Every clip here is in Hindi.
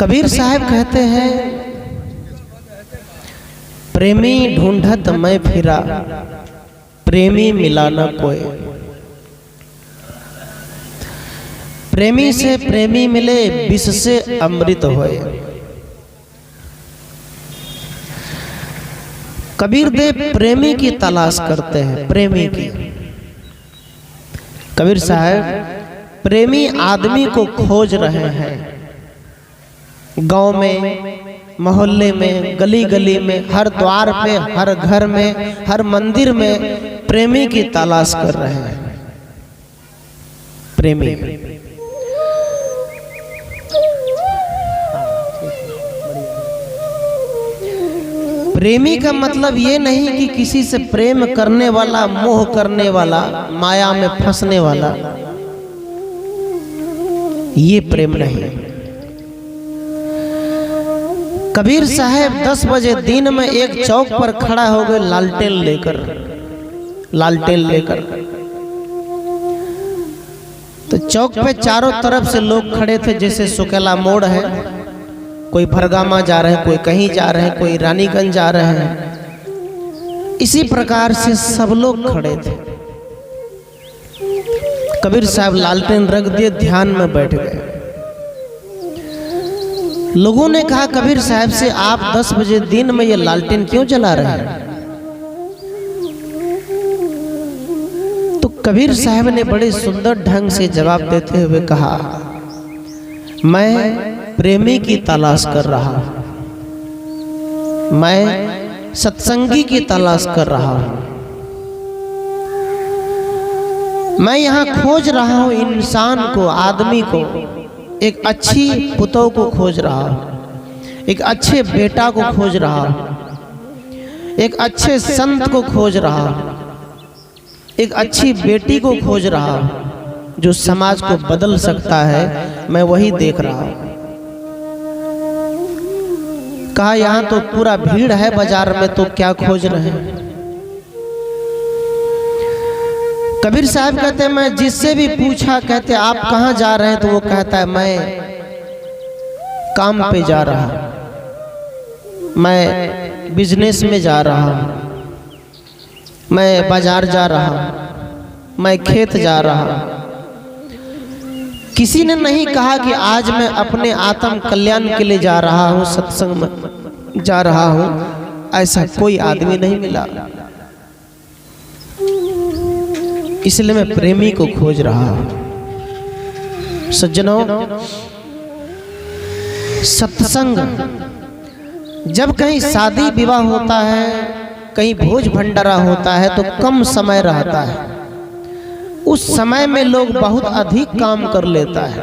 कबीर साहब कहते हैं, प्रेमी ढूंढत मैं फिरा, प्रेमी मिला न कोई। प्रेमी से प्रेमी मिले, विष से अमृत होए। कबीर देव प्रेमी की तलाश करते हैं, प्रेमी की। कबीर साहब प्रेमी आदमी को खोज रहे हैं, गांव में, मोहल्ले में, गली गली में, हर द्वार पे, हर घर में, हर मंदिर में प्रेमी की तलाश कर रहे हैं। प्रेमी प्रेमी का मतलब ये नहीं कि किसी से प्रेम करने वाला, मोह करने वाला, माया में फंसने वाला, ये प्रेम नहीं। कबीर साहब 10 बजे दिन में एक चौक पर खड़ा हो गए, लालटेन लेकर। तो चौक पे चारों तरफ से लोग खड़े थे, जैसे सुकेला मोड़ है, कोई भरगामा जा रहे हैं, कोई कहीं जा रहे हैं, कोई रानीगंज जा रहे हैं। इसी प्रकार से सब लोग खड़े थे। कबीर साहब लालटेन रख दिए, ध्यान में बैठ गए। लोगों ने कहा कबीर साहब से, आप 10 बजे दिन में ये लालटेन क्यों जला रहे हैं? तो कबीर साहब ने बड़े सुंदर ढंग से जवाब देते हुए कहा, मैं प्रेमी की तलाश कर रहा हूं, मैं सत्संगी की तलाश कर रहा हूं, मैं यहाँ खोज रहा हूं इंसान को, आदमी को, एक अच्छी पुतों को खोज रहा हूं, एक अच्छे बेटा को खोज रहा हूं, एक अच्छे संत को खोज रहा हूं, एक अच्छी बेटी को खोज रहा हूं, जो समाज को बदल सकता है, मैं वही देख रहा हूं। कहा यहाँ तो पूरा भीड़ है बाजार में, तो क्या खोज रहे हैं? कबीर साहब कहते हैं, मैं जिससे भी पूछा, कहते आप कहाँ जा रहे हैं, तो वो कहता है मैं काम पे जा रहा हूं, मैं बिजनेस में जा रहा हूं, मैं बाजार जा रहा हूं, मैं खेत जा रहा हूं। किसी ने नहीं कहा कि आज मैं अपने आत्म कल्याण के लिए जा रहा हूं, सत्संग में जा रहा हूं। ऐसा कोई आदमी नहीं मिला। इसलिए मैं प्रेमी को खोज रहा हूं। सज्जनों, सत्संग, जब कहीं शादी विवाह होता है, कहीं भोज भंडारा होता है, तो कम समय रहता है। उस समय में लोग बहुत अधिक काम कर लेता है।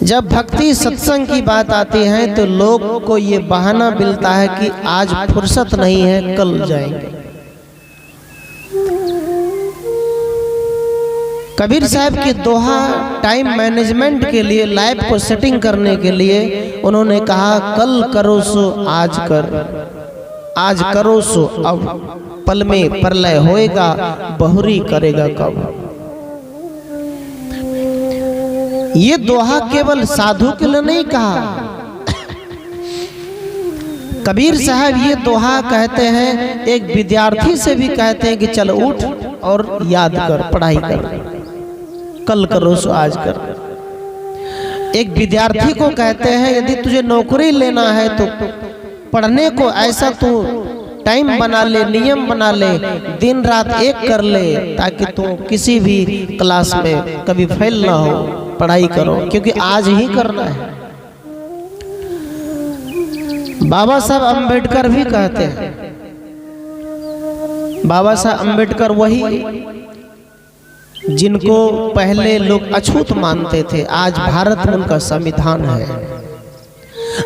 जब भक्ति सत्संग की बात आती है, तो लोग को ये बहाना मिलता है कि आज फुर्सत नहीं है, कल जाएंगे। कबीर साहब के दोहा टाइम मैनेजमेंट के लिए, लाइफ को सेटिंग करने के लिए उन्होंने कहा, कल करो सो आज कर, आज करो सो अब, पल में प्रलय होएगा, बहुरी करेगा कब। ये दोहा केवल साधु के लिए नहीं कहा। कबीर साहब ये दोहा कहते हैं, एक विद्यार्थी से भी कहते हैं कि चल उठ और याद कर, पढ़ाई कर, कल करो सो आज कर। एक विद्यार्थी को कहते हैं, यदि तुझे नौकरी लेना है तो पढ़ने को ऐसा तू टाइम बना ले, नियम बना ले, दिन रात एक कर ले, ताकि तू किसी भी क्लास में कभी फेल ना हो। पढ़ाई करो, क्योंकि आज ही करना है। बाबा साहब अंबेडकर भी कहते हैं, बाबा साहब अंबेडकर वही जिनको पहले लोग अछूत मानते थे, आज भारत में उनका संविधान है।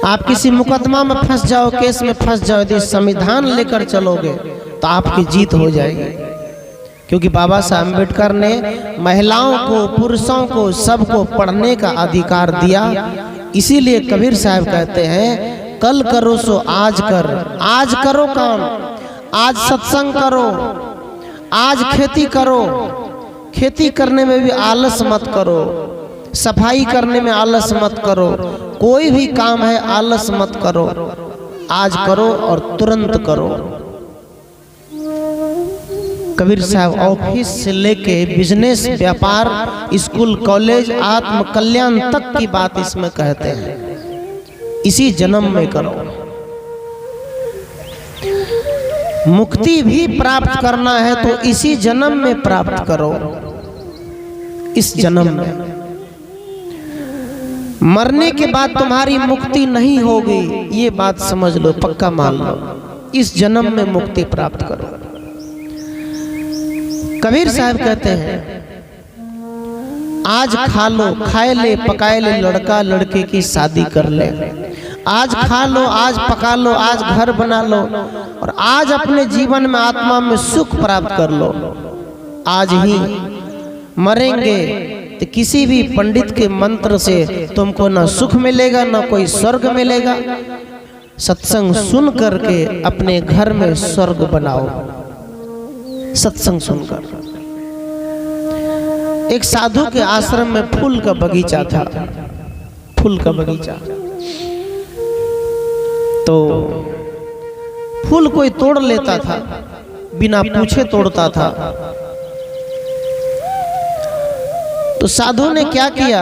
आप किसी मुकदमा में फंस जाओ, केस में फंस जाओ, यदि संविधान लेकर चलोगे तो आपकी जीत हो जाएगी। क्योंकि बाबा साहब अम्बेडकर ने महिलाओं को, पुरुषों को, सबको पढ़ने का अधिकार दिया। इसीलिए कबीर साहब कहते हैं, कल करो सो आज कर। आज करो काम, आज सत्संग करो, आज खेती करो, खेती करने में भी आलस मत करो। सफाई करने में आलस मत करो, कोई भी काम है आलस मत करो, आज करो और तुरंत करो। कबीर साहब ऑफिस से लेके बिजनेस, व्यापार, स्कूल, कॉलेज, आत्म कल्याण तक की बात इसमें कहते हैं। इसी जन्म में करो। मुक्ति भी प्राप्त करना है तो इसी जन्म में प्राप्त करो, इस जन्म में। मरने के बाद तुम्हारी मुक्ति नहीं होगी, ये बात समझ लो, पक्का मान लो। इस जन्म में मुक्ति प्राप्त करो। कबीर साहब कहते हैं, आज खा लो, खाए ले, पकाए ले, लड़का लड़के की शादी कर ले। आज खा लो, आज पका लो, आज घर बना लो और आज अपने जीवन में आत्मा में सुख प्राप्त कर लो। आज ही मरेंगे तो किसी भी पंडित के मंत्र से तुमको ना सुख मिलेगा ना कोई स्वर्ग मिलेगा। सत्संग सुन करके अपने घर में स्वर्ग बनाओ, सत्संग सुनकर। एक साधु के आश्रम में फूल का बगीचा था, फूल का बगीचा। तो फूल कोई तोड़ लेता था, बिना पूछे तोड़ता था। तो साधु ने क्या किया,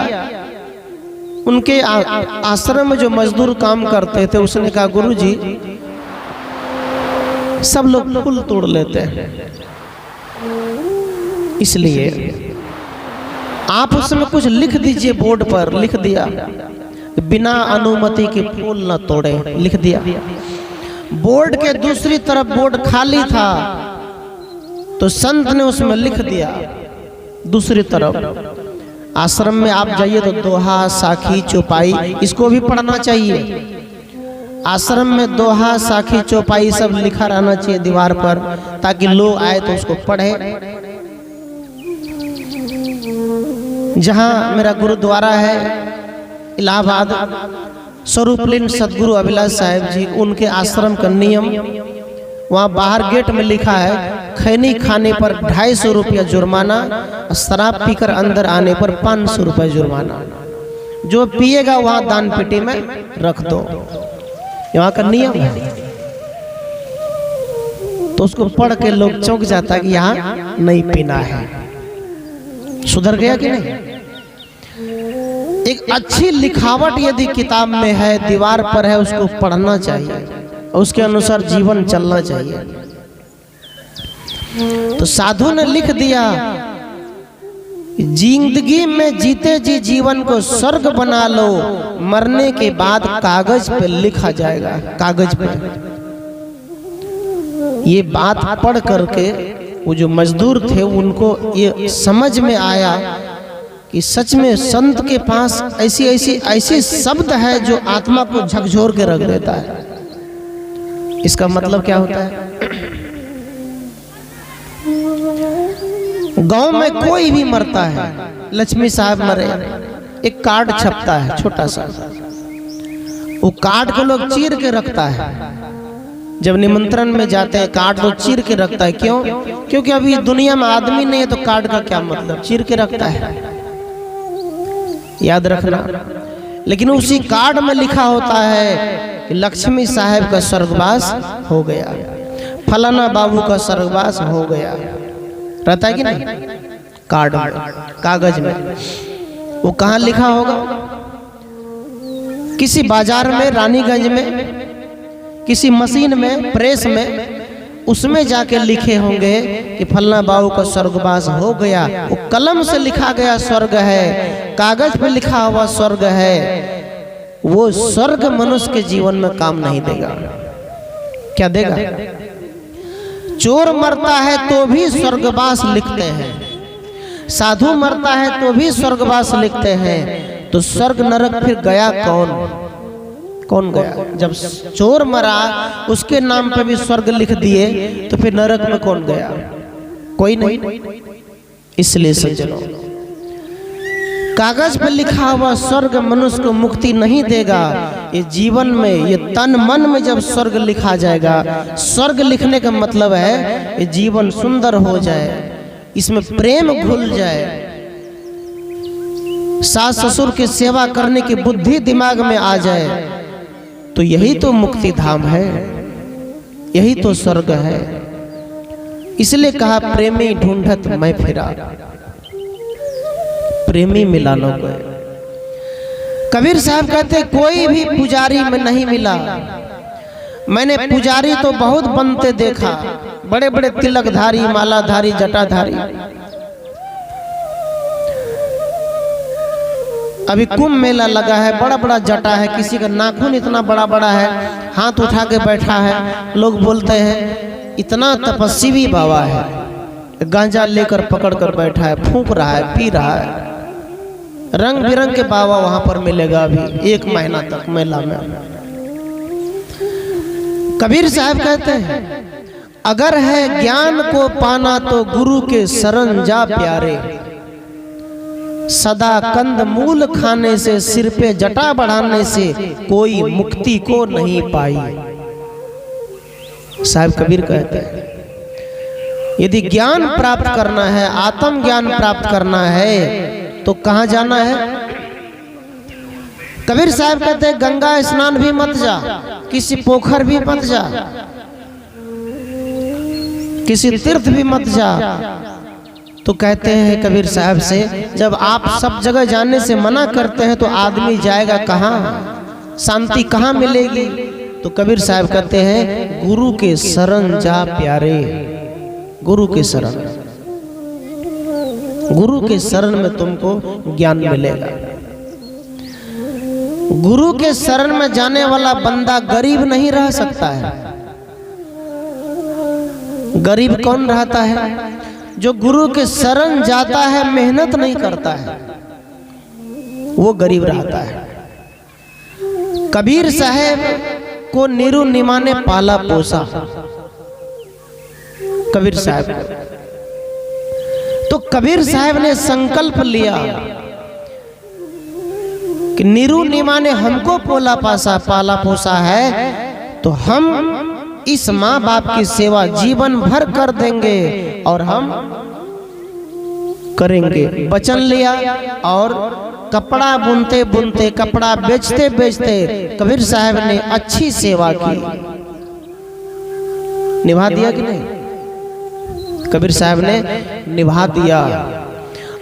उनके आश्रम में जो मजदूर काम करते थे, उसने कहा, गुरुजी सब लोग फूल तोड़ लेते हैं, इसलिए आप उसमें कुछ लिख दीजिए। बोर्ड पर लिख दिया, बिना अनुमति के फूल न तोड़े, लिख दिया। बोर्ड के दूसरी तरफ बोर्ड खाली था, तो संत ने उसमें लिख दिया दूसरी तरफ। आश्रम में आप जाइए तो दोहा, साखी, चौपाई, इसको भी पढ़ना चाहिए। आश्रम में दोहा, साखी, चौपाई सब लिखा रहना चाहिए दीवार पर, ताकि लोग आए तो उसको पढ़े। जहाँ मेरा गुरुद्वारा है इलाहाबाद, स्वरूपलीन सदगुरु अभिलाष साहेब जी, उनके आश्रम का नियम, वहाँ बाहर गेट में लिखा है, खैनी खाने पर 250 रुपया जुर्माना, शराब पीकर अंदर आने पर 500 रुपया जुर्माना। जो पिएगा वहाँ दान पेटी में रख दो, यहाँ का नियम है। तो उसको पढ़ के लोग चौंक जाता है कि यहाँ नहीं पीना है। सुधर गया कि नहीं? एक अच्छी लिखावट यदि किताब में है, दीवार पर है, उसको पढ़ना चाहिए और उसके अनुसार जीवन चलना चाहिए। तो साधु ने लिख दिया, जिंदगी में जीते जी जीवन को स्वर्ग बना लो, मरने के बाद कागज पे लिखा जाएगा, कागज पे। ये बात पढ़ करके वो जो मजदूर थे उनको ये समझ में आया कि सच में संत के पास ऐसी शब्द है जो आत्मा को झकझोर के रख देता है। इसका मतलब क्या होता है? गांव में कोई भी मरता है, लक्ष्मी साहब मरे, एक कार्ड छपता है छोटा सा, वो कार्ड को लोग चीर के रखता है। जब निमंत्रण में जाते हैं कार्ड तो चीर के रखता है। क्यों? क्योंकि अभी दुनिया में आदमी नहीं है तो कार्ड का क्या मतलब, चीर के रखता है, याद रखना। लेकिन उसी कार्ड में लिखा होता है कि लक्ष्मी साहब का स्वर्गवास हो गया, फलाना बाबू का स्वर्गवास हो गया, रहता है कि नहीं? कार्ड में, कागज में। वो कहाँ लिखा होगा? किसी बाजार में, रानीगंज में, किसी मशीन में, प्रेस में, उसमें जाके लिखे होंगे कि फलना बाबू का स्वर्गवास हो गया। वो कलम से लिखा गया स्वर्ग है, कागज पे लिखा हुआ स्वर्ग है। वो स्वर्ग मनुष्य के जीवन में काम नहीं देगा। क्या देगा? चोर मरता है तो भी स्वर्गवास लिखते हैं, साधु मरता है तो भी स्वर्गवास लिखते हैं। तो स्वर्ग नरक फिर गया कौन गया? जब चोर मरा उसके नाम पे भी स्वर्ग लिख दिए तो फिर नरक में कौन गया? कोई नहीं। इसलिए सज्जनों, कागज पे लिखा हुआ स्वर्ग मनुष्य को मुक्ति नहीं देगा। ये जीवन में, ये तन मन में जब स्वर्ग लिखा जाएगा, स्वर्ग लिखने का मतलब है ये जीवन सुंदर हो जाए, इसमें प्रेम घुल जाए, सास ससुर की सेवा करने की बुद्धि दिमाग में आ जाए तो यही तो मुक्ति धाम है, यही तो स्वर्ग है। इसलिए कहा प्रेमी ढूंढत मैं फिरा, प्रेमी मिला लो गए। कबीर साहब कहते कोई भी पुजारी में नहीं मिला। मैंने पुजारी तो बहुत बनते देखा, बड़े बड़े तिलकधारी, मालाधारी, जटाधारी। अभी कुंभ मेला लगा है, बड़ा बड़ा जटा है, किसी का नाखून इतना बड़ा बड़ा है, हाथ उठा के बैठा है। लोग बोलते हैं इतना तपस्वी बाबा है, गांजा लेकर पकड़ कर बैठा है, फूंक रहा है, पी रहा है। रंग बिरंग के बाबा वहां पर मिलेगा अभी 1 महीना तक मेला में। कबीर साहब कहते हैं अगर है ज्ञान को पाना तो गुरु के शरण जा प्यारे, सदा कंद मूल खाने से, सिर पे जटा बढ़ाने से कोई मुक्ति को नहीं पाई। साहब कबीर कहते हैं यदि ज्ञान प्राप्त करना है, आत्म ज्ञान प्राप्त करना है तो कहां जाना है? कबीर साहब कहते हैं गंगा स्नान भी मत जा, किसी पोखर भी मत जा, किसी तीर्थ भी मत जा। तो कहते हैं कबीर साहब से जब आप सब जगह जाने से मना करते हैं तो आदमी जाएगा कहां, शांति कहां मिलेगी? तो कबीर साहब कहते हैं गुरु के शरण जा प्यारे, गुरु के शरण, गुरु के शरण में तुमको ज्ञान मिलेगा। गुरु के शरण में जाने वाला बंदा गरीब नहीं रह सकता है। गरीब कौन रहता है? जो गुरु के शरण जाता है, मेहनत नहीं करता है, वो गरीब रहता है। कबीर साहब को नीरू निमा ने पाला पोसा, कबीर साहब को। तो कबीर साहब ने संकल्प लिया कि नीरू निमा ने हमको पाला पोसा है तो हम इस माँ बाप की सेवा जीवन भर कर देंगे और हम करेंगे। वचन लिया और कपड़ा बुनते बुनते, कपड़ा बेचते बेचते कबीर साहब ने अच्छी सेवा की। निभा दिया कि नहीं? कबीर साहब ने निभा दिया।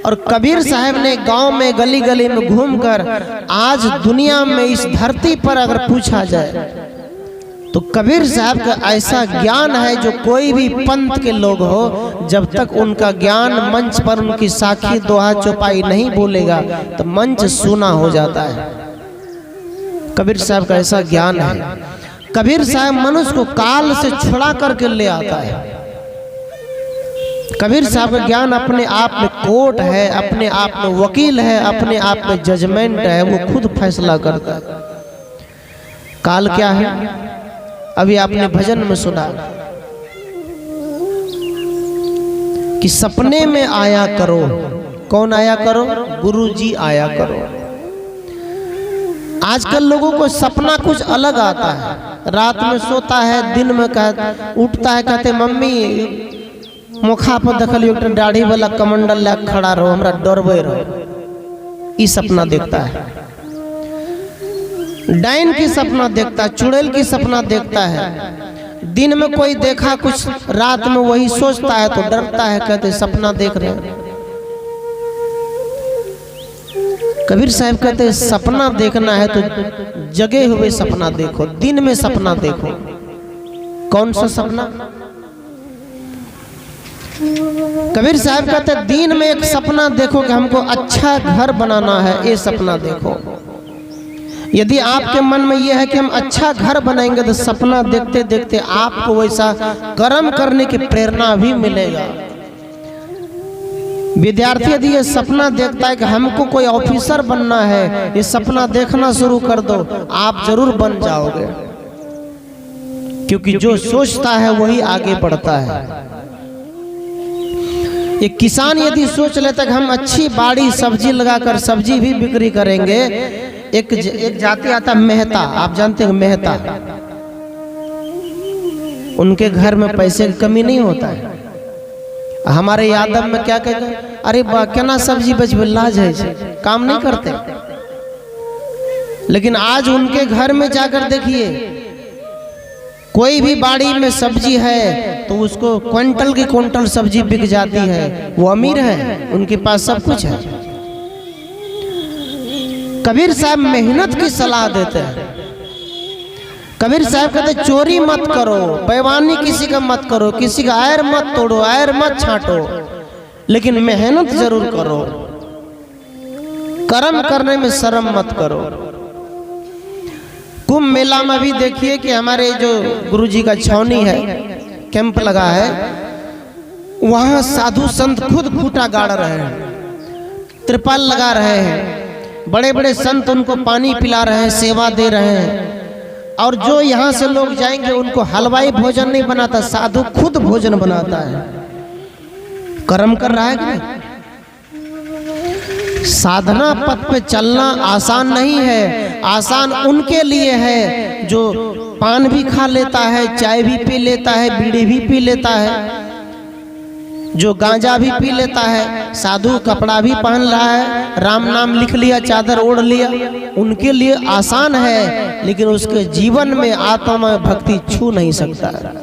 और कबीर साहब ने गांव में गली गली में घूमकर आज दुनिया में इस धरती पर अगर पूछा जाए तो कबीर साहब का ऐसा ज्ञान है जो कोई भी पंथ के लोग हो, जब तक उनका ज्ञान मंच पर उनकी साखी दोहा चौपाई नहीं बोलेगा तो मंच सूना हो जाता है। कबीर साहब का ऐसा ज्ञान है। कबीर साहब मनुष्य को काल से छुड़ा करके ले आता है। कबीर साहब का ज्ञान अपने आप में कोर्ट है, अपने आप में वकील है, अपने आप में जजमेंट है, वो खुद फैसला करता है। काल क्या है? अभी आपने भजन में सुना कि सपने में आया करो। कौन आया करो? गुरु जी आया करो। आजकल लोगों को सपना कुछ अलग आता है। रात में सोता है, दिन में उठता है, कहते मम्मी मुखा पर देखलियो दाढ़ी वाला कमंडल ला खड़ा रहो, हमरा डरबे रहो। ई सपना देखता है। डाइन की सपना देखता है, चुड़ैल की सपना देखता है। दिन में कोई देखा कुछ, रात में वही सोचता है तो डरता है, कहते सपना देख रहे हैं। कबीर साहब कहते सपना देखना है तो जगे हुए सपना देखो, दिन में सपना देखो। कौन सा सपना? कबीर साहब कहते दिन में एक सपना देखो कि हमको अच्छा घर बनाना है, ये सपना देखो। यदि आपके मन में यह है कि हम अच्छा घर बनाएंगे तो सपना देखते देखते आपको वैसा कर्म करने की प्रेरणा भी मिलेगा। विद्यार्थी यदि ये सपना देखता है कि हमको कोई ऑफिसर बनना है, ये सपना देखना शुरू कर दो, आप जरूर बन जाओगे। क्योंकि जो सोचता है वही आगे बढ़ता है। ये किसान यदि सोच लेता कि हम अच्छी बाड़ी सब्जी लगाकर सब्जी भी बिक्री करेंगे। एक जाति आता मेहता, आप जानते हैं मेहता, उनके घर में पैसे की कमी नहीं होता है। हमारे यादव में क्या कहते, अरे केना सब्जी बचबे लाज है, काम नहीं करते। लेकिन आज उनके घर में जाकर देखिए, कोई भी बाड़ी में सब्जी है तो उसको क्विंटल की क्विंटल सब्जी बिक जाती है। वो अमीर है, उनके पास सब कुछ है। कबीर साहब मेहनत की सलाह देते हैं। कबीर साहब कहते चोरी मत करो, बेईमानी किसी का मत करो, किसी का आयर मत तोड़ो, आयर मत छांटो, लेकिन मेहनत जरूर करो। कर्म करने में शर्म मत करो। कुंभ मेला में भी देखिए कि हमारे जो गुरुजी का छावनी है, कैंप लगा है, वहां साधु संत खुद खूंटा गाड़ रहे हैं, त्रिपाल लगा रहे हैं, बड़े बड़े संत उनको पानी पिला रहे हैं, सेवा दे रहे हैं। और जो यहाँ से लोग जाएंगे उनको हलवाई भोजन नहीं बनाता, साधु खुद भोजन बनाता है। कर्म कर रहा है कि नहीं? साधना पथ पे चलना आसान नहीं है। आसान उनके लिए है जो पान भी खा लेता है, चाय भी पी लेता है, बीड़ी भी पी लेता है, जो गांजा भी पी लेता है, साधु कपड़ा भी पहन रहा है, राम नाम लिख लिया, चादर ओढ़ लिया। उनके लिए आसान है, लेकिन उसके जीवन में आत्मा भक्ति छू नहीं सकता है।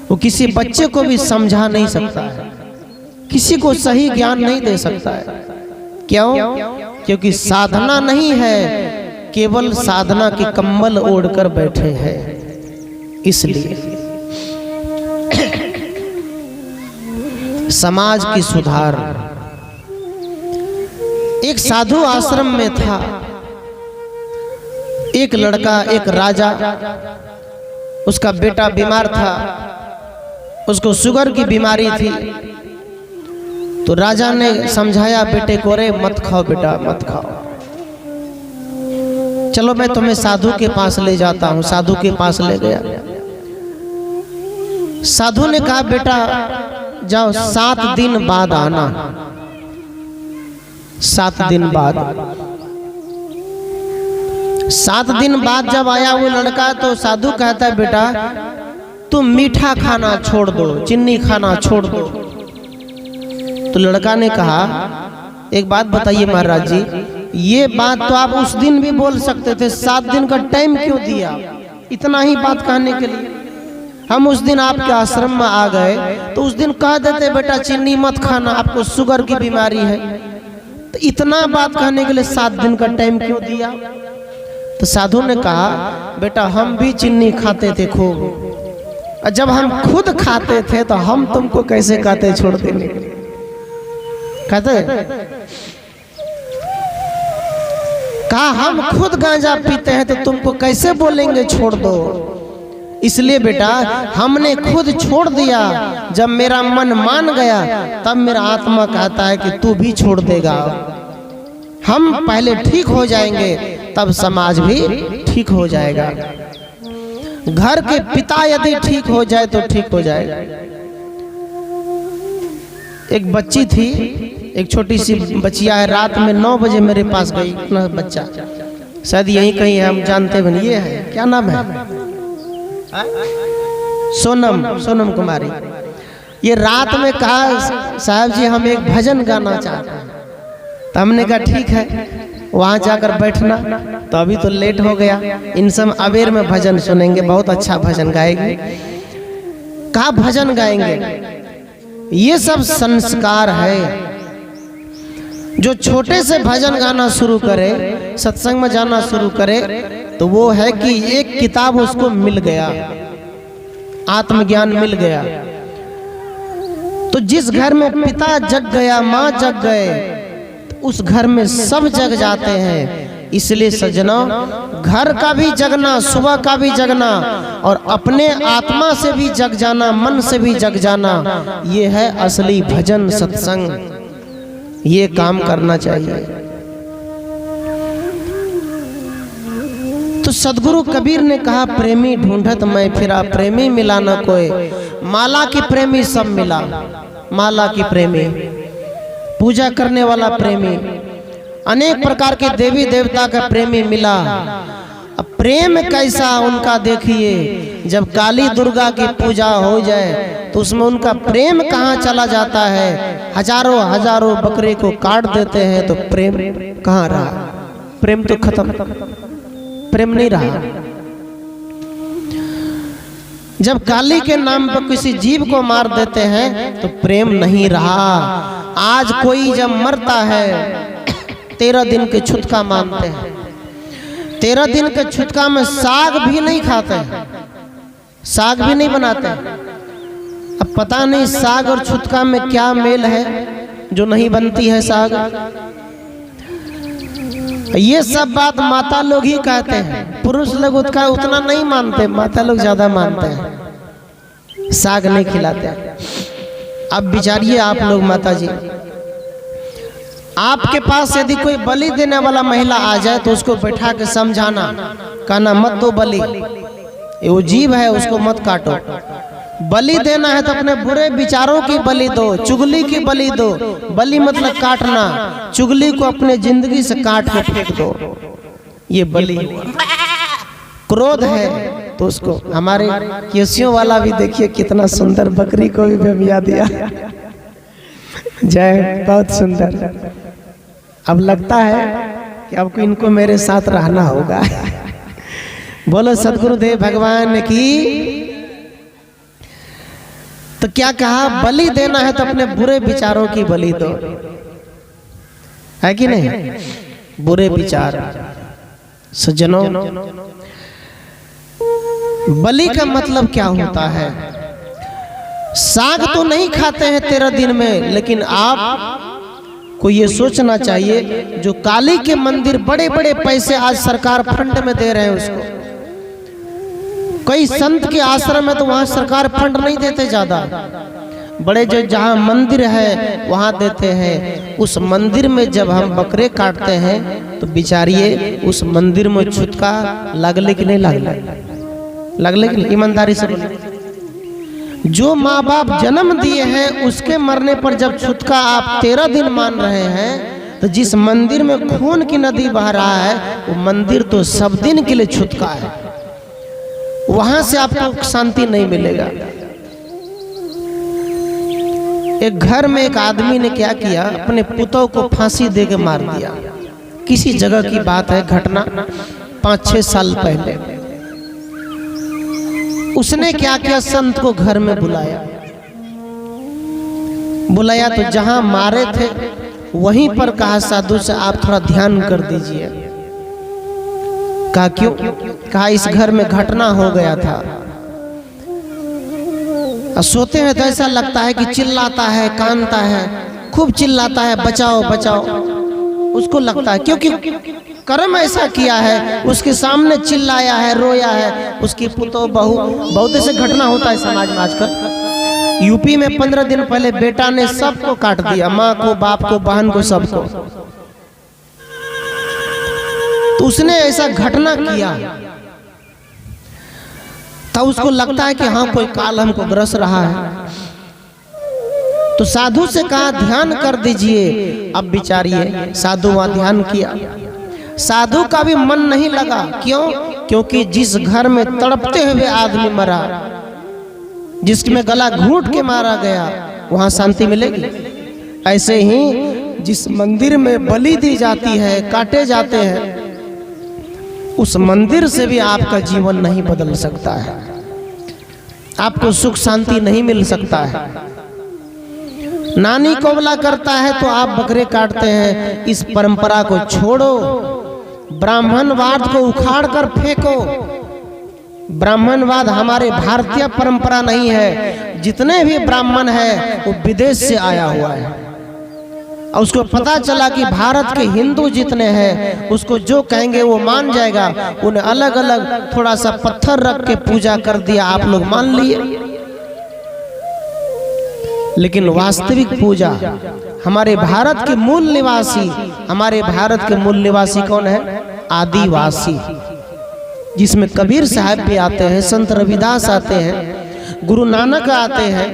वो किसी बच्चे को भी समझा नहीं सकता है, किसी को सही ज्ञान नहीं दे सकता है। क्यों? क्योंकि साधना नहीं है, केवल साधना के कंबल ओढ़कर बैठे हैं। इसलिए समाज की सुधार। एक साधु आश्रम में था एक लड़का, एक राजा, उसका बेटा बीमार था, उसको शुगर की बीमारी थी। तो राजा ने समझाया बेटे को, रे मत खाओ बेटा, मत खाओ, चलो मैं तुम्हें साधु के पास ले जाता हूं। साधु के पास ले गया। साधु ने कहा बेटा जाओ, 7 दिन बाद आना। 7 दिन बाद, 7 दिन बाद जब आया वो लड़का, तो साधु कहता है बेटा तुम मीठा खाना छोड़ दो, चीनी खाना छोड़ दो। तो लड़का ने कहा एक बात बताइए महाराज जी, ये बात तो आप उस दिन भी बोल सकते थे, 7 दिन का टाइम क्यों दिया इतना ही बात कहने के लिए? हम उस दिन आपके आश्रम में आ गए तो उस दिन कह देते बेटा चीनी मत खाना, आपको शुगर की बीमारी है। तो इतना बात कहने के लिए 7 दिन का टाइम क्यों दिया? तो साधु ने कहा बेटा हम भी चीनी खाते थे खूब, और जब हम खुद खाते थे तो हम तुमको कैसे कहते छोड़ देने? कहते कहा हम खुद गांजा पीते हैं तो तुमको कैसे बोलेंगे छोड़ दो? इसलिए बेटा हमने खुद छोड़ दिया, जब मेरा मन मान गया तब मेरा आत्मा कहता है कि तू भी छोड़ देगा। हम पहले ठीक हो जाएंगे तब समाज भी ठीक हो जाएगा। घर के पिता यदि ठीक हो जाए तो ठीक हो जाएगा। एक बच्ची थी, एक छोटी सी बच्चिया है, रात में 9 बजे मेरे पास गई। अपना बच्चा शायद यहीं कहीं हम जानते बन, ये है क्या नाम है? सोनम कुमारी। ये रात में कहा साहब जी हम एक भजन गाना चाहते हैं। तो हमने कहा ठीक है, वहां जाकर बैठना। तो अभी तो लेट हो गया, इन सब अबेर में भजन सुनेंगे, बहुत अच्छा भजन गाएगी। कहा भजन गाएंगे, ये सब संस्कार है। जो छोटे से भजन गाना शुरू करे, सत्संग में जाना शुरू करे, तो वो है कि एक किताब उसको मिल गया, आत्मज्ञान मिल गया। तो जिस घर में पिता जग गया, माँ जग गए, तो उस घर में सब जग जाते हैं। इसलिए सज्जनों, घर का भी जगना, सुबह का भी जगना, और अपने आत्मा से भी जग जाना, मन से भी जग जाना, ये है असली भजन सत्संग। ये काम करना चाहिए। तो सदगुरु कबीर ने कहा प्रेमी ढूंढत मैं फिरा, प्रेमी मिला न कोई, माला की प्रेमी सब मिला। माला की प्रेमी, पूजा करने वाला प्रेमी, अनेक प्रकार के देवी देवता का प्रेमी मिला। अब प्रेम कैसा उनका देखिए, जब काली दुर्गा की पूजा हो जाए तो उसमें उनका प्रेम कहाँ चला जाता है। हजारों हजारों बकरे को काट देते हैं तो प्रेम कहाँ रहा? प्रेम तो खत्म, प्रेम नहीं रहा। जब काली के नाम पर किसी जीव को मार देते हैं तो प्रेम नहीं रहा। आज कोई जब मरता है 13 दिन के छुतका मानते हैं, 13 दिन के छुतका में साग भी नहीं खाते हैं, साग भी नहीं बनाते हैं। अब पता नहीं साग और छुतका में क्या मेल है जो नहीं बनती है साग। ये सब बात माता लोग ही कहते हैं, पुरुष लोग उतना नहीं मानते, माता लोग ज्यादा मानते हैं, साग नहीं खिलाते। अब विचारिए आप लोग, माता जी आपके पास यदि कोई बलि देने वाला महिला आ जाए तो उसको बैठा के समझाना, कहना मत दो बलि, ये वो जीव है उसको मत काटो। बलि देना है तो अपने बुरे विचारों की बलि दो, चुगली की बलि दो। बलि मतलब काटना, चुगली को अपने जिंदगी से काट के फेंक दो, ये बलि। क्रोध है तो उसको, हमारे केसियों वाला भी देखिए कितना सुंदर बकरी को भी बेमिया दिया। जय, बहुत सुंदर। अब लगता है कि आपको इनको मेरे साथ रहना होगा। बोलो सदगुरुदेव भगवान की। तो क्या कहा, बलि देना है तो अपने बुरे विचारों की बलि दो, है कि नहीं? बुरे विचार। सज्जनों, बलि का मतलब क्या होता है? साग तो नहीं खाते हैं 13 दिन में, लेकिन आप को ये सोचना चाहिए जो काली के मंदिर बड़े बड़े पैसे आज सरकार फंड में दे रहे हैं उसको, कई संत के आश्रम में तो वहां सरकार फंड नहीं देते ज्यादा, बड़े जो जहां मंदिर है वहां देते हैं। उस मंदिर में जब हम बकरे काटते हैं तो बिचारिए उस मंदिर में छुतका लगले कि नहीं लगले कि नहीं? ईमानदारी से बोलिए। जो माँ बाप जन्म दिए हैं उसके मरने पर जब छुतका आप 13 दिन मान रहे हैं, तो जिस मंदिर में खून की नदी बह रहा है वो मंदिर तो सब दिन के लिए छुतका है, वहां से आपको शांति नहीं मिलेगा। एक घर में एक आदमी ने क्या किया, अपने पुतों को फांसी दे के मार दिया। किसी जगह की बात है, घटना 5-6 साल पहले। उसने क्या किया, संत को घर में बुलाया तो जहां मारे थे वहीं पर कहा साधु से आप थोड़ा ध्यान कर दीजिए। कहा क्यों? कहा इस घर में घटना हो गया था। सोते हैं तो ऐसा लगता है कि चिल्लाता है, कानता है, खूब चिल्लाता है, बचाओ बचाओ। उसको लगता है क्योंकि कर्म ऐसा किया है, उसके सामने चिल्लाया है, रोया है, उसकी पुतो बहू। बहुत ऐसे घटना होता है समाज में आजकल। यूपी में 15 दिन पहले बेटा ने सबको काट दिया, माँ को, बाप को, बहन को, सबको। तो उसने ऐसा घटना किया तो उसको लगता है कि हाँ कोई काल हमको ग्रस रहा है। तो साधु से कहा ध्यान कर दीजिए। अब बिचारिए साधु वहां ध्यान किया, साधु का भी मन नहीं लगा। क्यों? क्योंकि जिस घर में तड़पते हुए आदमी मरा, जिसमें गला घूंट के मारा गया, वहां शांति मिलेगी? ऐसे ही जिस मंदिर में बलि दी जाती है, काटे जाते हैं, उस मंदिर से भी आपका जीवन नहीं बदल सकता है, आपको सुख शांति नहीं मिल सकता है। नानी कोबला करता है तो आप बकरे काटते हैं। इस परंपरा को छोड़ो, ब्राह्मणवाद को उखाड़ कर फेंको। ब्राह्मणवाद हमारे भारतीय परंपरा नहीं है। जितने भी ब्राह्मण है वो विदेश से आया हुआ है, और उसको पता चला कि भारत के हिंदू जितने हैं उसको जो कहेंगे वो मान जाएगा। उन्हें अलग अलग थोड़ा सा पत्थर रख के पूजा कर दिया, आप लोग मान लिए। लेकिन वास्तविक पूजा हमारे भारत के मूल निवासी, हमारे भारत के मूल निवासी कौन है? आदिवासी, जिसमें कबीर साहब भी आते हैं, संत रविदास आते हैं, गुरु नानक आते हैं,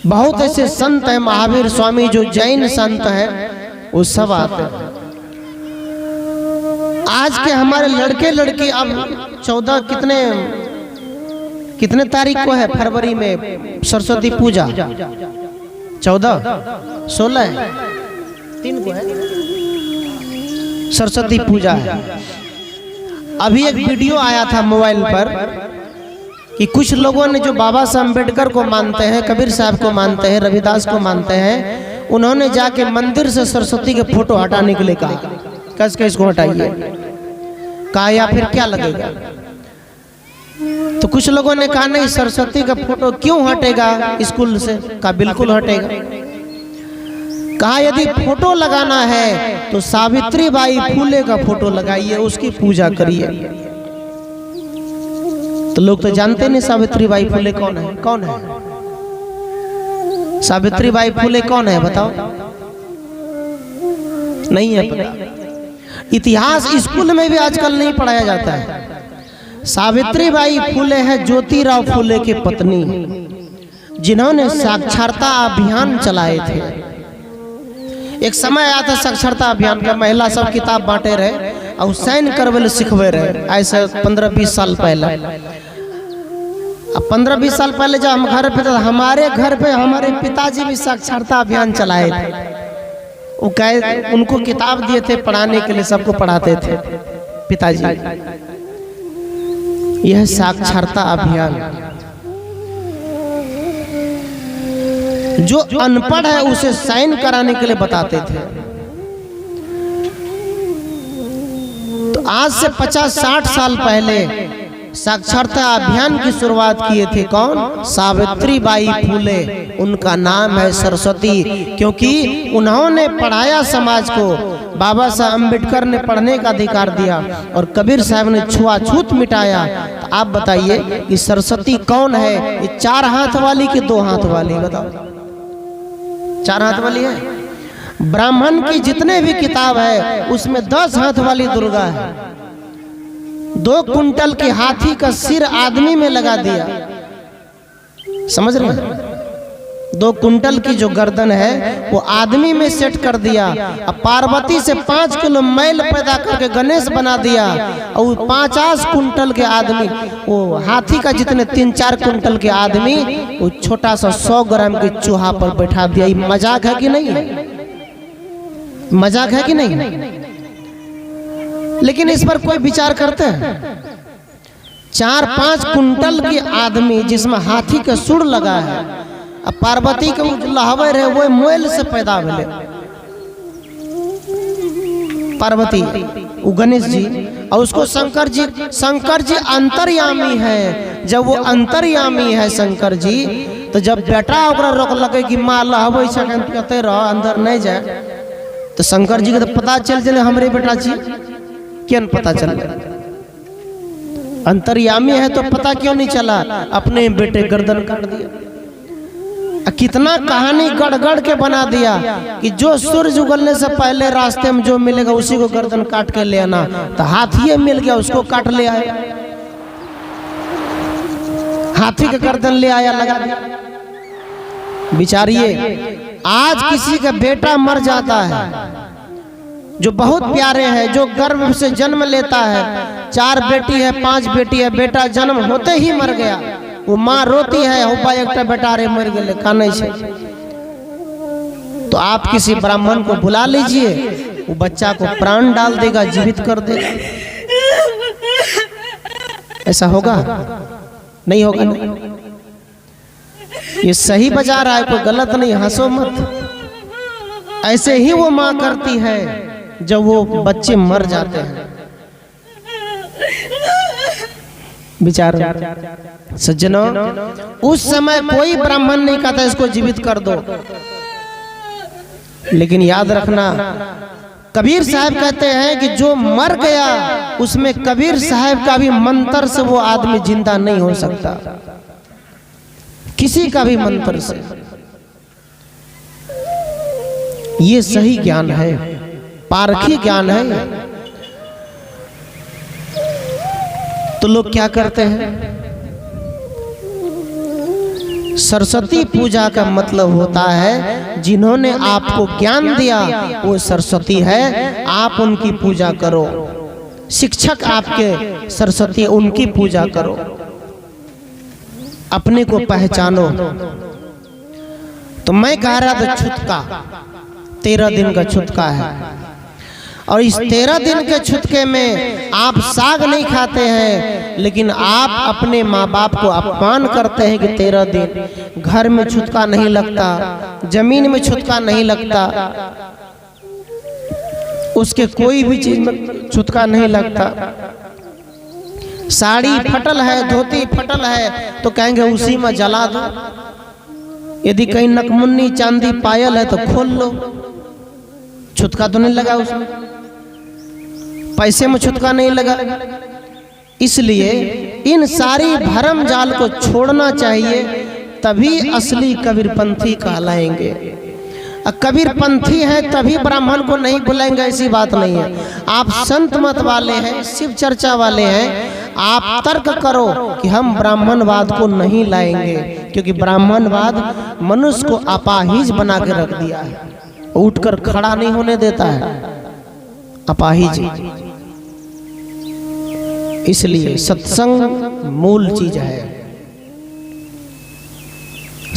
बहुत ऐसे संत हैं, महावीर स्वामी जो जैन संत हैं, वो सब आते हैं। आज के हमारे लड़के लड़की अब 14 कितने तारीख को है फरवरी में सरस्वती पूजा? 14 16 3 को है सरस्वती पूजा है। अभी एक वीडियो आया था मोबाइल पर कि कुछ लोगों ने जो बाबा साहब अम्बेडकर को मानते हैं, कबीर साहब को मानते हैं, रविदास को मानते हैं, उन्होंने जाके मंदिर से सरस्वती के फोटो हटाने के लिए कहा, कस के इसको हटाइए कहा, या फिर क्या लगेगा? तो कुछ लोगों ने कहा नहीं, सरस्वती का फोटो क्यों हटेगा स्कूल से? कहा बिल्कुल हटेगा। कहा यदि फोटो लगाना है तो सावित्री बाई फुले का फोटो लगाइए, उसकी पूजा करिए। तो लोग तो जानते नहीं सावित्री बाई फुले कौन है। कौन है सावित्री बाई फुले? कौन है बताओ? नहीं है पता। इतिहास स्कूल में भी आजकल नहीं पढ़ाया जाता है। सावित्री बाई फुले है ज्योतिराव फुले की पत्नी, जिन्होंने साक्षरता अभियान चलाए थे। एक समय आया था साक्षरता अभियान का, महिला सब किताब बांटे रहे और साइन करवे सिखवे रहे, ऐसे 15-20 साल पहले। अब 15-20 साल पहले जब हम घर पे थे, हमारे घर पे हमारे पिताजी भी साक्षरता अभियान चलाए थे। वो कहे उनको किताब दिए थे पढ़ाने के लिए, सबको पढ़ाते थे पिताजी। यह साक्षरता अभियान, जो अनपढ़ है उसे साइन कराने के लिए बताते थे। तो आज से 50-60 साल पहले साक्षरता अभियान की शुरुआत किए थे कौन? सावित्री बाई फुले। उनका नाम है सरस्वती, क्योंकि उन्होंने पढ़ाया समाज को। बाबा साहब अम्बेडकर ने पढ़ने का अधिकार दिया और कबीर साहब ने छुआछूत मिटाया। तो आप बताइए कि सरस्वती कौन है? ये 4 हाथ वाली कि 2 हाथ वाली? बताओ। 4 हाथ वाली है। ब्राह्मण की जितने भी किताब है उसमें 10 हाथ वाली दुर्गा है। 2 कुंटल के हाथी का सिर आदमी में लगा दिया, समझ रहे हैं? 2 कुंटल की जो गर्दन है वो आदमी में सेट कर दिया। अब पार्वती से 5 किलो मैल पैदा करके गणेश बना दिया और 50 कुंटल के आदमी, वो हाथी का जितने 3-4 कुंटल के आदमी, वो छोटा सा 100 ग्राम के चूहा पर बैठा दिया। ये मजाक है कि नहीं? मजाक है कि नहीं? लेकिन इस पर कोई विचार करते हैं? 4-5 कुंटल के आदमी जिसमें हाथी का सुर लगा है, अब पार्वती के लहवे रहे वो मोल से पैदा भेले। पार्वती वो गणेश जी और उसको शंकर जी अंतर्यामी है। जब वो अंतर्यामी है शंकर जी, तो जब बेटा ओकरा रोक लगे कि माँ लहवे कहते रह अंदर नहीं जाए, तो शंकर जी के तो पता चल चले हमरे बेटा जी, क्या पता चल? अंतर्यामी है तो पता क्यों नहीं चला? अपने बेटे गर्दन काट दिया। कितना कहानी गढ़ के बना दिया कि जो सूरज उगलने से पहले रास्ते में जो मिलेगा उसी को गर्दन काट के ले आना। तो हाथी मिल गया, उसको काट ले आया, हाथी का गर्दन ले आया, लगा दिया। विचारिए, आज किसी का बेटा मर जाता है जो बहुत प्यारे हैं, जो गर्भ से जन्म लेता है, 4 बेटी है 5 बेटी है, बेटा जन्म होते ही मर गया, वो माँ रोती है हो एक बेटा रे मर गए काने से। तो आप किसी ब्राह्मण को बुला लीजिए, वो बच्चा को प्राण डाल देगा, जीवित कर देगा। ऐसा होगा? नहीं होगा। नहीं, ये सही बजा रहा है, कोई गलत नहीं, हंसो मत। ऐसे ही वो माँ करती है जब वो बच्चे मर जाते हैं। विचार सज्जनों, उस समय कोई ब्राह्मण नहीं कहता इसको जीवित कर दो, लेकिन याद रखना कबीर साहब कहते हैं कि जो मर गया उसमें कबीर साहब का भी मंत्र से वो आदमी जिंदा नहीं हो सकता, किसी का भी मंत्र से। ये सही ज्ञान है, पारखी ज्ञान है। तो लोग क्या करते हैं? सरस्वती पूजा का मतलब होता है जिन्होंने आपको ज्ञान दिया वो सरस्वती है, आप उनकी पूजा करो। शिक्षक आपके सरस्वती, उनकी पूजा करो, अपने को पहचानो। तो मैं कह रहा था छुतका 13 दिन का छुतका है, और इस 13 दिन के छुतके में आप साग नहीं खाते हैं, लेकिन आप अपने माँ बाप को अपमान करते हैं कि 13 दिन घर में छुतका नहीं लगता, जमीन में छुतका नहीं लगता, उसके कोई भी चीज में छुतका नहीं लगता। साड़ी फटल है, धोती फटल है तो कहेंगे उसी में जला दो। यदि कहीं नकमुन्नी चांदी पायल है तो खोल लो, छुतका तो नहीं लगा उसमें, पैसे में छुतका नहीं लगा। इसलिए इन सारी भरम जाल को छोड़ना चाहिए, तभी असली कबीरपंथी कहलाएंगे। कबीरपंथी है तभी ब्राह्मण को नहीं बुलाएंगे, ऐसी बात नहीं है। आप संत मत वाले हैं, शिव चर्चा वाले हैं, आप तर्क करो कि हम ब्राह्मणवाद को नहीं लाएंगे, क्योंकि ब्राह्मणवाद मनुष्य को अपाहिज बना के रख दिया है, उठकर खड़ा नहीं होने देता है, अपाहिज। इसलिए सत्संग मूल चीज है।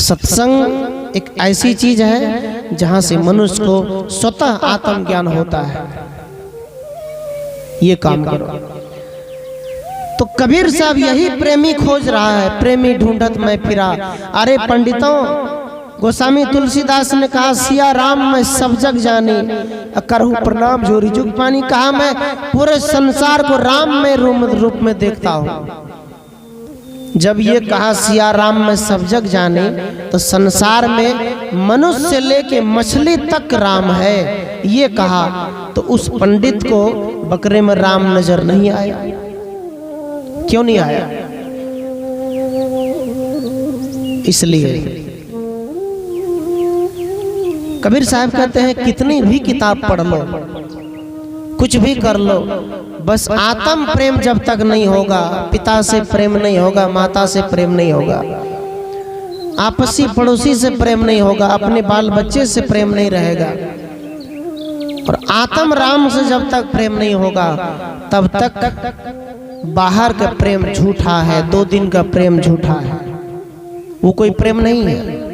सत्संग एक ऐसी चीज है जहां से मनुष्य को स्वतः आत्मज्ञान होता है। ये काम करो। तो कबीर साहब यही प्रेमी खोज रहा है, प्रेमी ढूंढत मैं फिरा। अरे पंडितों, गोस्वामी तुलसीदास ने कहा सिया राम मैं सब जग जानी, करहु प्रणाम जोरी जुग पानी। कहा मैं पूरे संसार को राम में रूप में देखता हूँ। जब ये कहा सिया राम में सब जग जाने, तो संसार में मनुष्य से लेके मछली तक राम है, ये कहा तो उस पंडित को बकरे में राम नजर नहीं आया। क्यों नहीं आया? इसलिए कबीर साहब कहते हैं कितनी भी किताब पढ़ लो, कुछ भी कर लो, बस आत्म प्रेम जब तक नहीं होगा, पिता से प्रेम नहीं होगा, माता से प्रेम नहीं होगा, आपसी पड़ोसी से प्रेम नहीं होगा, अपने बाल बच्चे से प्रेम नहीं रहेगा, और आत्म राम से जब तक प्रेम नहीं होगा, तब तक बाहर का प्रेम झूठा है, 2 दिन का प्रेम झूठा है, वो कोई प्रेम नहीं है।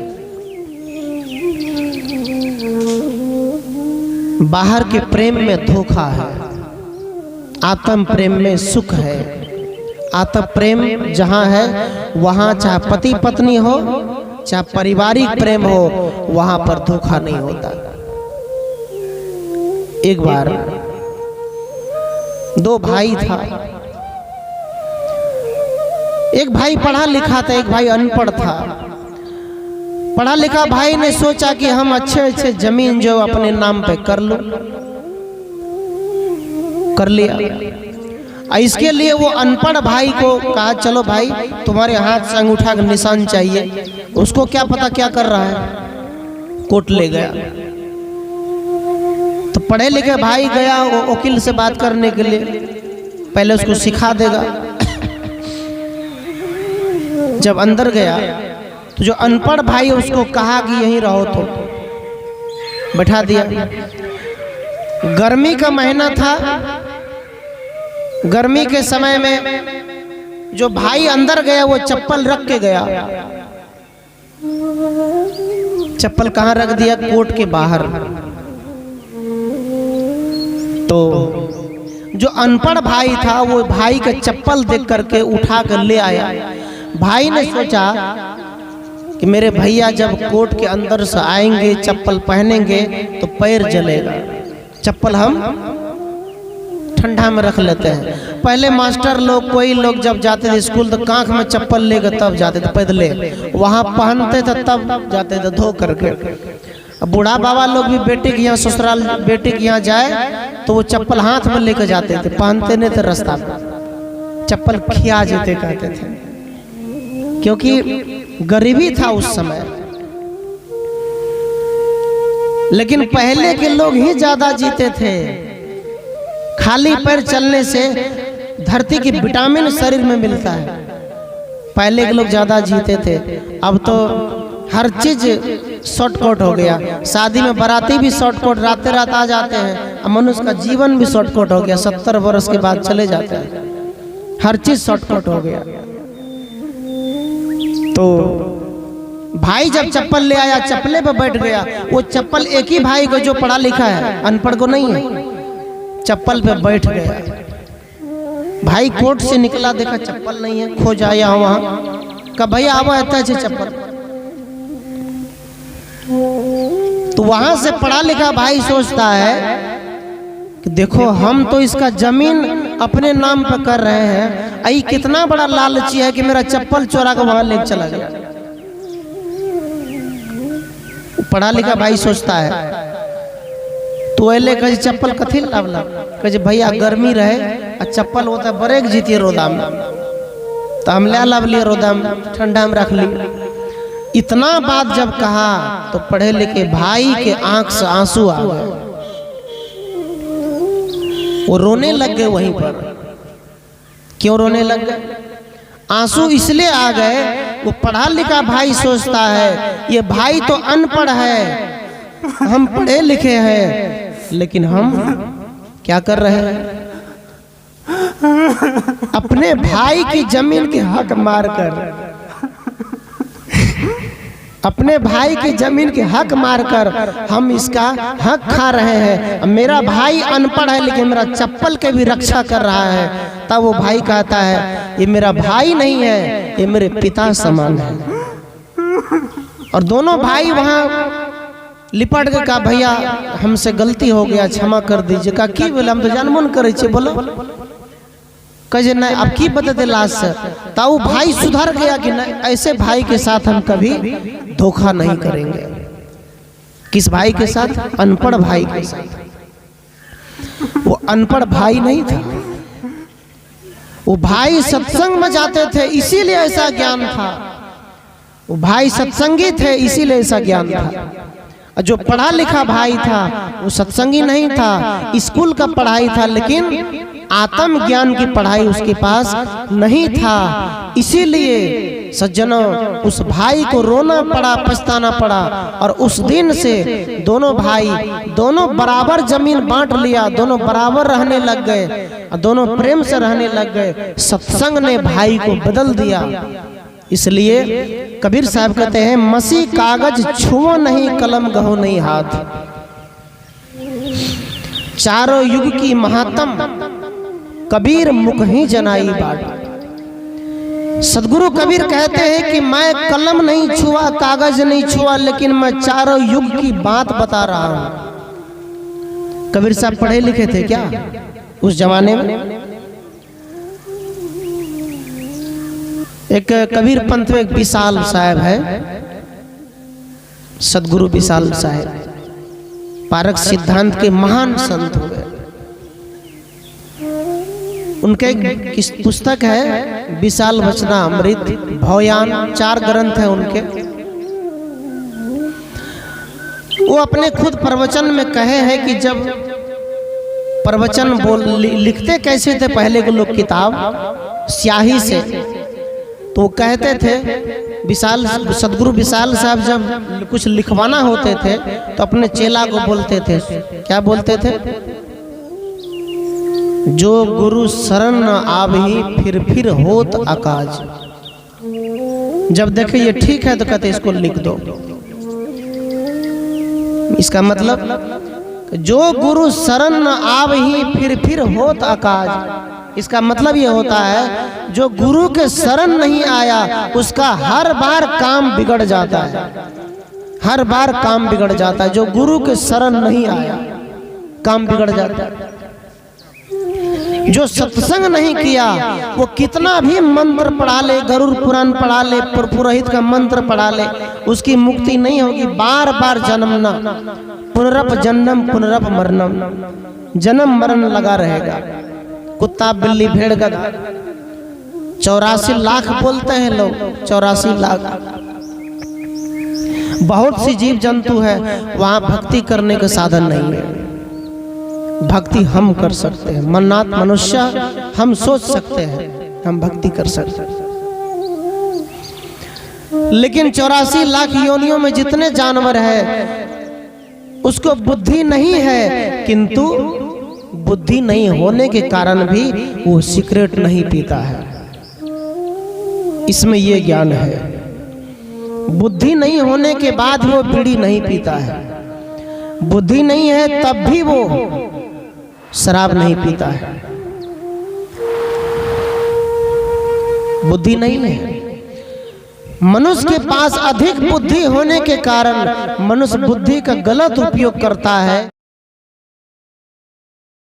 बाहर के प्रेम में धोखा है, आत्म प्रेम में सुख है। आत्म प्रेम जहाँ है वहाँ चाहे पति पत्नी हो, चाहे पारिवारिक प्रेम हो, वहाँ पर धोखा नहीं होता। एक बार 2 भाई था, एक भाई पढ़ा लिखा था, एक भाई अनपढ़ था। पढ़ा लिखा भाई ने सोचा कि हम अच्छे जमीन जो अपने नाम पे कर लो, कर लिया। इसके लिए वो अनपढ़ भाई को कहा चलो भाई तुम्हारे हाथ से अंगूठा का निशान चाहिए। उसको क्या पता क्या कर रहा है, कोर्ट ले गया। तो पढ़े लिखे भाई गया वकील से बात करने के लिए, पहले उसको सिखा देगा। जब अंदर गया तो जो अनपढ़ भाई उसको कहा कि यहीं रहो, तो बैठा दिया। गर्मी का महीना था, गर्मी के समय में जो भाई अंदर गया वो चप्पल रख के गया। चप्पल कहाँ रख दिया? कोर्ट के बाहर। तो जो अनपढ़ भाई था वो भाई का चप्पल देख करके उठा कर ले आया। भाई ने सोचा कि मेरे भैया जब कोर्ट के अंदर से आएंगे, चप्पल पहनेंगे तो पैर जलेगा, चप्पल हम ठंडा में रख लेते हैं। पहले मास्टर लोग, कोई लोग जब जाते थे स्कूल तो कांख में चप्पल लेकर तब जाते थे, पैदले वहाँ पहनते थे, तब जाते थे धो करके। अब बूढ़ा बाबा लोग भी बेटे के यहाँ, ससुराल बेटे के यहाँ जाए तो वो चप्पल हाथ में लेकर जाते थे, पहनते नहीं थे, रास्ता में चप्पल खिया जाते कहते थे, क्योंकि गरीबी था उस समय। लेकिन पहले के लोग ही ज्यादा जीते थे। खाली पैर चलने से धरती की विटामिन शरीर में मिलता है। पहले के लोग ज्यादा जीते थे। अब तो हर चीज शॉर्टकट हो गया। शादी में बाराती भी शॉर्टकट, रात रात आ जाते हैं, मनुष्य का जीवन भी शॉर्टकट हो गया, 70 वर्ष के बाद चले जाते हैं, हर चीज शॉर्टकट हो गया। तो भाई जब चप्पल ले आया, चप्पले पे बैठ गया। वो चप्पल एक ही भाई को जो पढ़ा लिखा है, अनपढ़ को नहीं है, चप्पल पे बैठ गया। भाई कोर्ट से निकला, देखा चप्पल नहीं है, खोज आया वहां का भैया आवा है चप्पल। तो वहां से पढ़ा लिखा भाई सोचता है कि देखो हम तो इसका जमीन अपने नाम पर कर रहे हैं, आई कितना बड़ा लालची है कि मेरा चप्पल चोरा कर वहां लेके चला गया। पढ़ा लिखा भाई सोचता है तो ले कहे चप्पल कथी लावला, कहे भैया गर्मी रहे आ चप्पल होता बरेक जीती रोदा में, तो हम ले लावलिए रोदा में, ठंडा में रख ली। इतना बात जब कहा तो पढ़े लिखे भाई के आंख से आंसू आ गए, वो रोने लग गए वहीं पर। क्यों रोने लग गए? आंसू इसलिए आ गए, वो पढ़ा लिखा भाई सोचता है ये भाई तो अनपढ़ है, हम पढ़े लिखे हैं, लेकिन हम क्या कर रहे हैं, अपने भाई की जमीन के हक मारकर, अपने भाई की जमीन के हक मारकर हम इसका हक खा रहे हैं। मेरा भाई अनपढ़ है लेकिन मेरा चप्पल के भी रक्षा कर रहा है। तब वो भाई कहता है ये मेरा भाई नहीं है, ये मेरे पिता समान है। और दोनों भाई वहां लिपट के कहा भैया हमसे गलती हो गया, क्षमा कर दीजिए। कहा की बोले, हम तो जानबूझ करे छे, बोलो। कहे नहीं अब की बता लास्ट से, ताऊ भाई सुधर गया कि नहीं, ऐसे भाई के साथ हम कभी धोखा नहीं करेंगे। किस भाई के साथ? अनपढ़ भाई के साथ। वो अनपढ़ भाई नहीं था, वो भाई सत्संग में जाते थे इसीलिए ऐसा ज्ञान था, वो भाई सत्संगी थे इसीलिए ऐसा ज्ञान था। जो पढ़ा लिखा भाई था वो सत्संगी नहीं था, स्कूल का पढ़ाई था लेकिन आत्म ज्ञान की पढ़ाई उसके पास नहीं था। इसीलिए सज्जनों उस भाई को रोना पड़ा, पछताना पड़ा। और उस दिन से दोनों भाई दोनों बराबर जमीन बांट लिया, दोनों बराबर रहने लग गए, दोनों प्रेम से रहने लग गए। सत्संग ने भाई को बदल दिया। इसलिए कबीर साहब कहते हैं मसी कागज छुओ नहीं, कलम गहो नहीं हाथ। चारों युग की महात्म कबीर मुख ही जनाई बाट। सदगुरु कबीर कहते हैं कि मैं कलम नहीं छुआ, कागज नहीं छुआ, लेकिन मैं चारों युग की बात बता रहा हूं। कबीर साहब पढ़े लिखे थे क्या उस जमाने में? एक कबीर पंथ में एक विशाल साहब है, सदगुरु विशाल साहब, पारक सिद्धांत के महान संत हो गए। उनके एक पुस्तक है विशाल वचनामृत, भवयान, 4 ग्रंथ है उनके। वो अपने खुद प्रवचन में कहे हैं कि जब प्रवचन लिखते कैसे थे पहले के लोग, किताब स्याही से, तो कहते थे विशाल सदगुरु विशाल साहब जब कुछ लिखवाना होते थे तो अपने चेला को बोलते थे, क्या बोलते थे? जो गुरु शरण न आबही फिर होत आकाज। जब देखे ये ठीक है तो कहते इसको लिख दो। इसका मतलब जो गुरु शरण न आबही फिर होत आकाज। इसका मतलब ये होता है जो गुरु के शरण नहीं आया उसका हर बार काम बिगड़ जाता है, हर बार काम बिगड़ जाता है। जो गुरु के शरण नहीं आया काम बिगड़ जाता है। जो सत्संग नहीं किया वो कितना भी मंत्र पढ़ा ले, गरुड़ पुराण पढ़ा ले, पुरोहित का मंत्र पढ़ा ले, उसकी मुक्ति नहीं होगी। बार बार जन्मना, पुनरप जन्म पुनरप मरणम, जन्म मरण लगा रहेगा। कुत्ता बिल्ली भेड़ गधा 84 लाख बोलते हैं लोग, 84 लाख। बहुत सी जीव जंतु है वहां भक्ति करने का साधन नहीं है। भक्ति हम कर सकते हैं, मन्नात मनुष्य हम सोच सकते हैं, हम भक्ति कर सकते हैं। लेकिन 84 लाख योनियों में जितने जानवर है उसको बुद्धि नहीं है, किंतु बुद्धि नहीं होने के कारण भी वो सिगरेट नहीं पीता है। इसमें ये ज्ञान है। बुद्धि नहीं होने के बाद वो बीड़ी नहीं पीता है, बुद्धि नहीं है तब भी वो शराब नहीं पीता है। बुद्धि नहीं है। मनुष्य के पास अधिक बुद्धि होने के कारण मनुष्य बुद्धि का गलत उपयोग करता है।